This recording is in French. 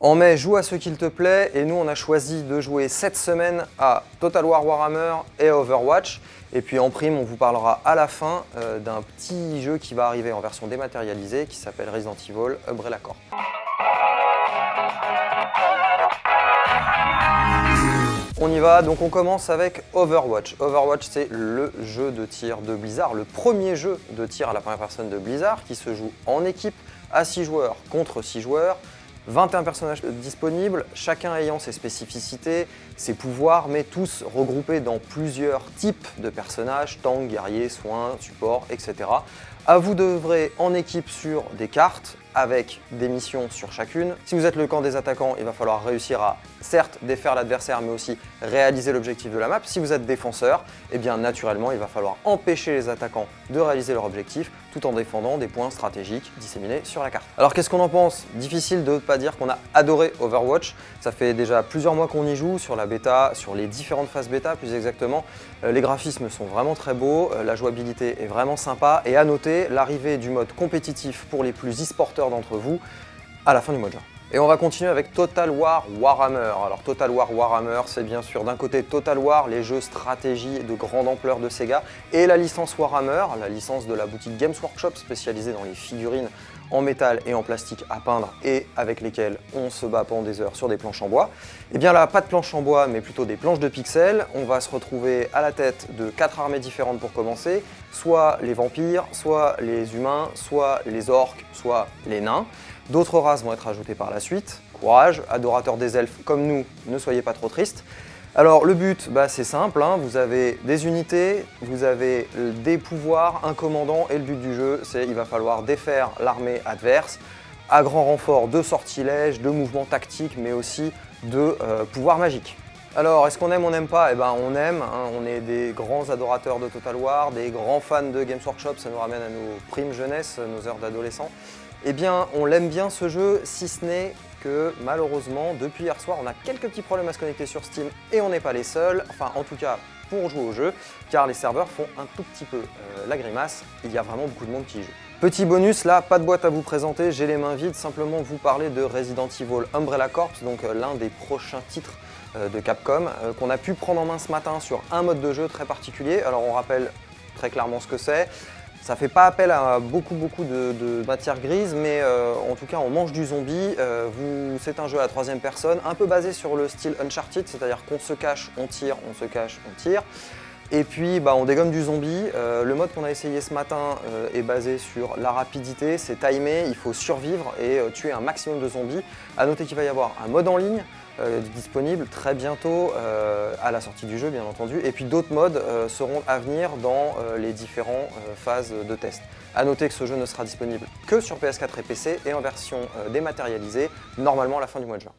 En mai, joue à ce qu'il te plaît et nous on a choisi de jouer cette semaine à Total War Warhammer et Overwatch. Et puis en prime, on vous parlera à la fin d'un petit jeu qui va arriver en version dématérialisée qui s'appelle Resident Evil Umbrella Corp. On y va, donc on commence avec Overwatch. Overwatch, c'est le jeu de tir de Blizzard, le premier jeu de tir à la première personne de Blizzard qui se joue en équipe à 6 joueurs contre 6 joueurs. 21 personnages disponibles, chacun ayant ses spécificités, ses pouvoirs, mais tous regroupés dans plusieurs types de personnages, tank, guerrier, soins, support, etc. À vous d'œuvrer en équipe sur des cartes, avec des missions sur chacune. Si vous êtes le camp des attaquants, il va falloir réussir à, certes, défaire l'adversaire, mais aussi réaliser l'objectif de la map. Si vous êtes défenseur, eh bien naturellement, il va falloir empêcher les attaquants de réaliser leur objectif, tout en défendant des points stratégiques disséminés sur la carte. Alors qu'est-ce qu'on en pense? Difficile de ne pas dire qu'on a adoré Overwatch. Ça fait déjà plusieurs mois qu'on y joue, sur la bêta, sur les différentes phases bêta plus exactement. Les graphismes sont vraiment très beaux, la jouabilité est vraiment sympa, et à noter l'arrivée du mode compétitif pour les plus e-sporteurs d'entre vous à la fin du mois de juin. Et on va continuer avec Total War Warhammer. Alors Total War Warhammer, c'est bien sûr d'un côté Total War, les jeux stratégie de grande ampleur de Sega, et la licence Warhammer, la licence de la boutique Games Workshop spécialisée dans les figurines en métal et en plastique à peindre et avec lesquelles on se bat pendant des heures sur des planches en bois. Et bien là, pas de planches en bois, mais plutôt des planches de pixels. On va se retrouver à la tête de 4 armées différentes pour commencer, soit les vampires, soit les humains, soit les orques, soit les nains. D'autres races vont être ajoutées par la suite. Courage, adorateurs des elfes comme nous, ne soyez pas trop tristes. Alors le but, c'est simple, vous avez des unités, vous avez des pouvoirs, un commandant, et le but du jeu, c'est qu'il va falloir défaire l'armée adverse à grand renfort de sortilèges, de mouvements tactiques, mais aussi de pouvoirs magiques. Alors, est-ce qu'on aime, on n'aime pas? On aime, on est des grands adorateurs de Total War, des grands fans de Games Workshop, ça nous ramène à nos primes jeunesse, nos heures d'adolescents. Eh bien, on l'aime bien ce jeu, si ce n'est que malheureusement, depuis hier soir, on a quelques petits problèmes à se connecter sur Steam et on n'est pas les seuls, enfin en tout cas pour jouer au jeu, car les serveurs font un tout petit peu la grimace, il y a vraiment beaucoup de monde qui y joue. Petit bonus, là, pas de boîte à vous présenter, j'ai les mains vides, simplement vous parler de Resident Evil Umbrella Corp, donc l'un des prochains titres de Capcom, qu'on a pu prendre en main ce matin sur un mode de jeu très particulier. Alors on rappelle très clairement ce que c'est. Ça fait pas appel à beaucoup de matière grise, mais en tout cas on mange du zombie. C'est un jeu à la troisième personne, un peu basé sur le style Uncharted, c'est-à-dire qu'on se cache, on tire, on se cache, on tire. Et puis on dégomme du zombie. Le mode qu'on a essayé ce matin est basé sur la rapidité, c'est timé, il faut survivre et tuer un maximum de zombies. A noter qu'il va y avoir un mode en ligne disponible très bientôt à la sortie du jeu bien entendu, et puis d'autres modes seront à venir dans les différentes phases de test. A noter que ce jeu ne sera disponible que sur PS4 et PC et en version dématérialisée normalement à la fin du mois de juin.